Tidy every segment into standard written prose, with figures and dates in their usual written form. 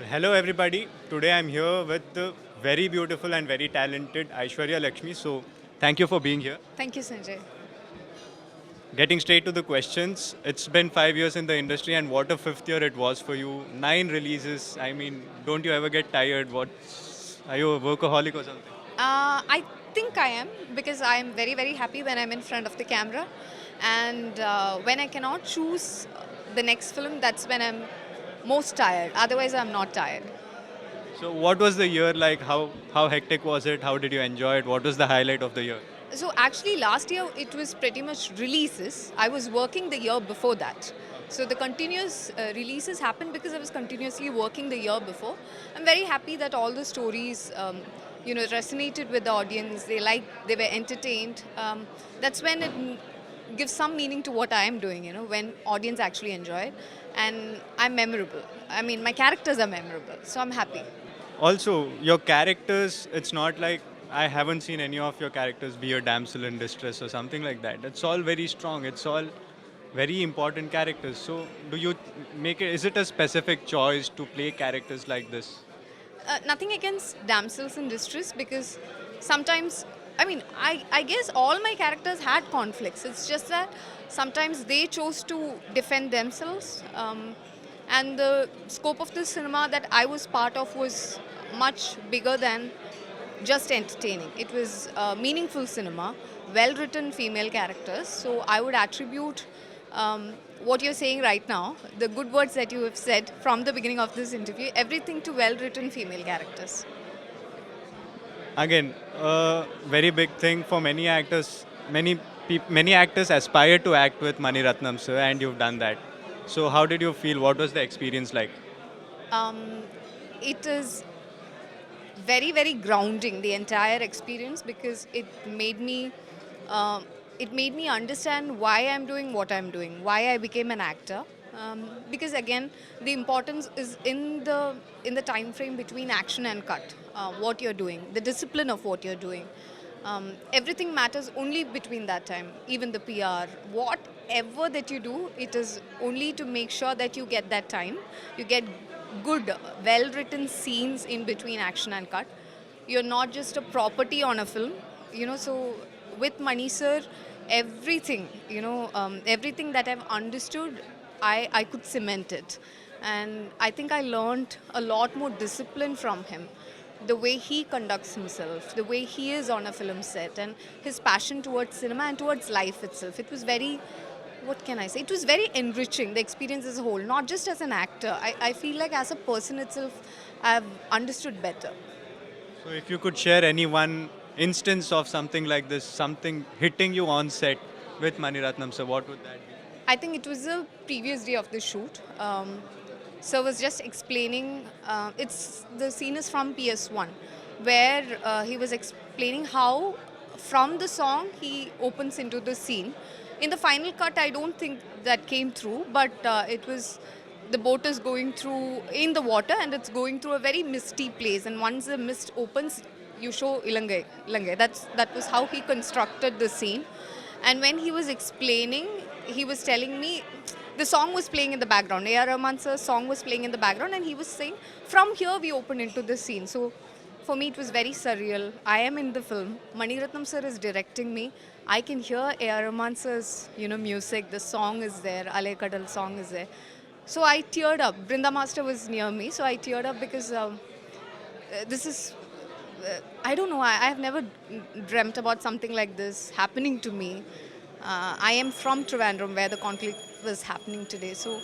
Hello everybody. Today I'm here with the very beautiful and very talented Aishwarya Lekshmi. So thank you for being here. Thank you, Sanjay. Getting straight to the questions. It's been 5 years in the industry and what a fifth year it was for you. 9 releases. I mean, don't you ever get tired? Are you a workaholic or something? I think I am because I am very, very happy when I'm in front of the camera. And when I cannot choose the next film, that's when I'm most tired. Otherwise, I'm not tired. So what was the year like? How hectic was it? How did you enjoy it? What was the highlight of the year? So actually, last year it was pretty much releases. I was working the year before that. So the continuous releases happened because I was continuously working the year before. I'm very happy that all the stories, resonated with the audience. They were entertained. That's when gives some meaning to what I am doing. When audience actually enjoy it, and I'm memorable. I mean, my characters are memorable, so I'm happy. Also, your characters, it's not like I haven't seen any of your characters be a damsel in distress or something like that. It's all very strong. It's all very important characters. So, do you make it, is it a specific choice to play characters like this? Nothing against damsels in distress because sometimes, I guess all my characters had conflicts. It's just that sometimes they chose to defend themselves. And the scope of the cinema that I was part of was much bigger than just entertaining. It was meaningful cinema, well written female characters. So I would attribute what you're saying right now, the good words that you have said from the beginning of this interview, everything to well written female characters. Again, a very big thing for many actors. Many actors aspire to act with Mani Ratnam sir, and you've done that. So, how did you feel? What was the experience like? Um, it is very, very grounding, the entire experience, because uh, it made me understand why I'm doing what I'm doing, why I became an actor. Because again, the importance is in the time frame between action and cut. What you're doing, the discipline of what you're doing. Everything matters only between that time. Even the PR, whatever that you do, it is only to make sure that you get that time. You get good, well-written scenes in between action and cut. You're not just a property on a film, So with Mani sir, everything that I've understood, I could cement it. And I think I learned a lot more discipline from him. The way he conducts himself, the way he is on a film set, and his passion towards cinema and towards life itself. It was very, what can I say? It was very enriching, the experience as a whole, not just as an actor. I feel like as a person itself, I've understood better. So, if you could share any one instance of something like this, something hitting you on set with Mani Ratnam sir, what would that be? I think it was the previous day of the shoot. So I was just explaining. The scene is from PS1, where he was explaining how, from the song, he opens into the scene. In the final cut, I don't think that came through, but it was the boat is going through in the water and it's going through a very misty place. And once the mist opens, you show Ilangai. That was how he constructed the scene. And when he was explaining, he was telling me the song was playing in the background. A.R. Rahman sir's song was playing in the background, and he was saying, from here we open into the scene. So for me, it was very surreal. I am in the film. Mani Ratnam sir is directing me. I can hear A.R. Rahman sir's, music. The song is there. Ale Kadal song is there. So I teared up. Brinda Master was near me, so I teared up because this is I don't know. I have never dreamt about something like this happening to me. I am from Trivandrum, where the conflict was happening today. So,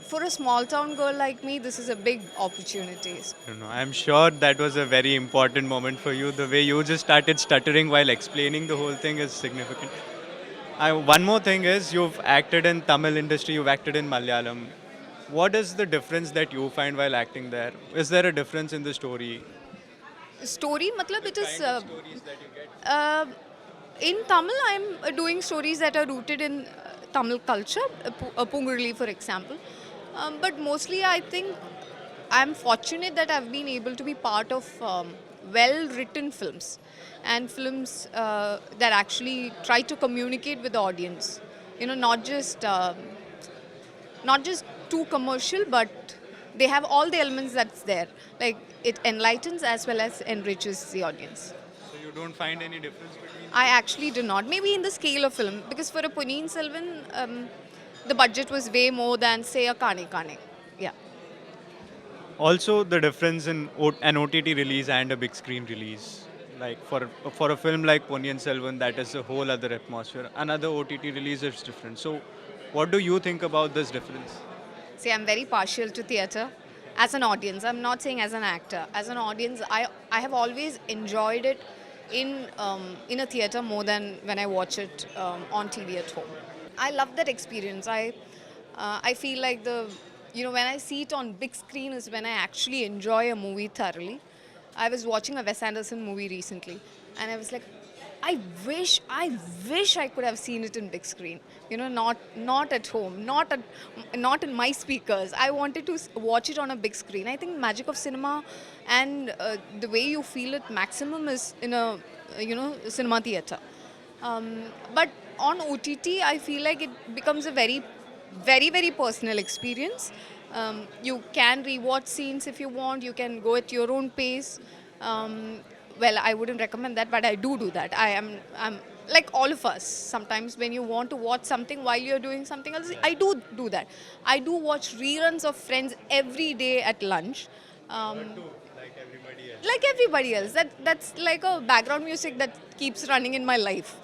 for a small town girl like me, this is a big opportunity. No, I'm sure that was a very important moment for you. The way you just started stuttering while explaining the whole thing is significant. One more thing is you've acted in Tamil industry, you've acted in Malayalam. What is the difference that you find while acting there? Is there a difference in the story? Story, matlab, The it is. kind of stories that you get? In Tamil, I'm doing stories that are rooted in Tamil culture, Pungurli, for example. But mostly, I think I'm fortunate that I've been able to be part of well written films and films that actually try to communicate with the audience. Not just too commercial, but They have all the elements that's there. Like it enlightens as well as enriches the audience. So you don't find any difference between I the actually do not. Maybe in the scale of film, because for a Ponniyin Selvan, the budget was way more than say a Kane Kane. Yeah. two? Also, the difference in an OTT release and a big screen release. Like for a film like Ponniyin Selvan, that is a whole other atmosphere. Another OTT release is different. So, what do you think about this difference? See, I'm very partial to theatre as an audience. I'm not saying as an actor. As an audience, I have always enjoyed it in a theatre more than when I watch it on TV at home. I love that experience. I feel like when I see it on big screen is when I actually enjoy a movie thoroughly. I was watching a Wes Anderson movie recently, and I was like, I wish I could have seen it in big screen. Not at home, not in my speakers. I wanted to watch it on a big screen. I think magic of cinema and the way you feel it maximum is in a cinema theater. But on OTT, I feel like it becomes a very, very, very personal experience. You can rewatch scenes if you want. You can go at your own pace. Well, I wouldn't recommend that, but I do that. I'm like all of us. Sometimes when you want to watch something while you're doing something else, I do that. I do watch reruns of Friends every day at lunch. Too, like everybody else. Like everybody else. That's like a background music that keeps running in my life.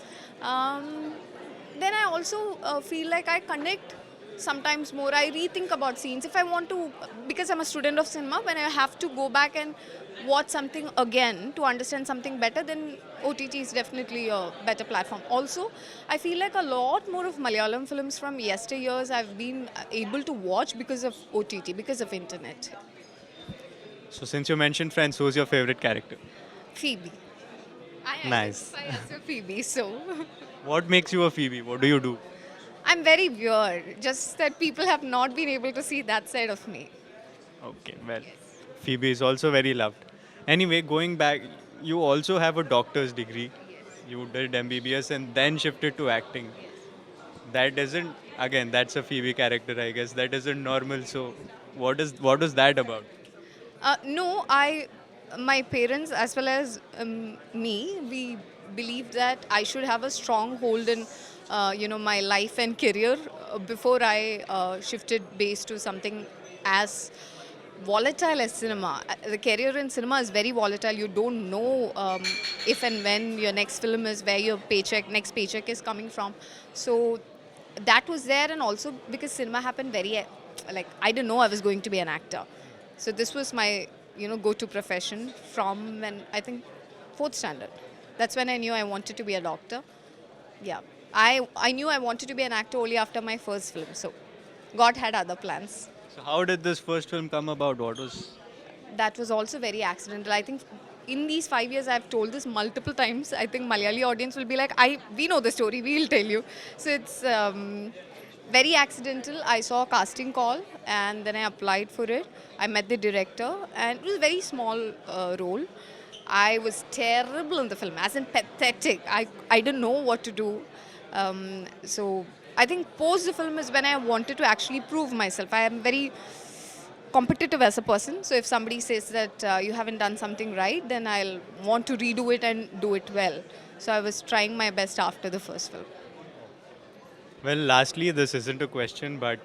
Um, then I also feel like I connect sometimes more. I rethink about scenes. If I want to, because I'm a student of cinema, when I have to go back and watch something again to understand something better, then OTT is definitely a better platform. Also, I feel like a lot more of Malayalam films from yesteryears I've been able to watch because of OTT, because of internet. So, since you mentioned Friends, who's your favorite character? Phoebe. I Nice. identify as a Phoebe, so What makes you a Phoebe? What do you do? I'm very weird. Just that people have not been able to see that side of me. Okay, well, Phoebe is also very loved. Anyway, going back, you also have a doctor's degree. You did MBBS and then shifted to acting. That isn't, again, that's a Phoebe character, I guess. That isn't normal. So, what is that about? No, my parents as well as me, we believed that I should have a strong hold in, my life and career before I shifted base to something as volatile as cinema. The career in cinema is very volatile. You don't know if and when your next film is, where your next paycheck is coming from. So that was there, and also because cinema happened very, like I didn't know I was going to be an actor. So this was my, go-to profession from when I think fourth standard. That's when I knew I wanted to be a doctor. Yeah, I knew I wanted to be an actor only after my first film. So God had other plans. So, how did this first film come about? What was. That was also very accidental. I think in these 5 years, I've told this multiple times. I think Malayali audience will be like, we know the story, we'll tell you. So it's very accidental. I saw a casting call and then I applied for it. I met the director and it was a very small role. I was terrible in the film, as in pathetic. I didn't know what to do. So I think post the film is when I wanted to actually prove myself. I am very competitive as a person. So if somebody says that you haven't done something right, then I'll want to redo it and do it well. So I was trying my best after the first film. Well, lastly, this isn't a question, but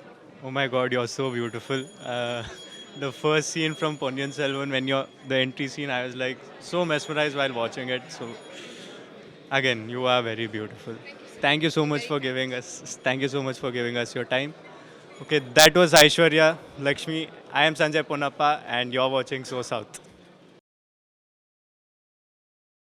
oh my god, you're so beautiful. The first scene from Ponniyin Selvan, when the entry scene, I was like so mesmerized while watching it. So, again, you are very beautiful. Thank you so much for giving us. Thank you so much for giving us your time. Okay, that was Aishwarya Lekshmi. I am Sanjay Ponnappa, and you're watching So South.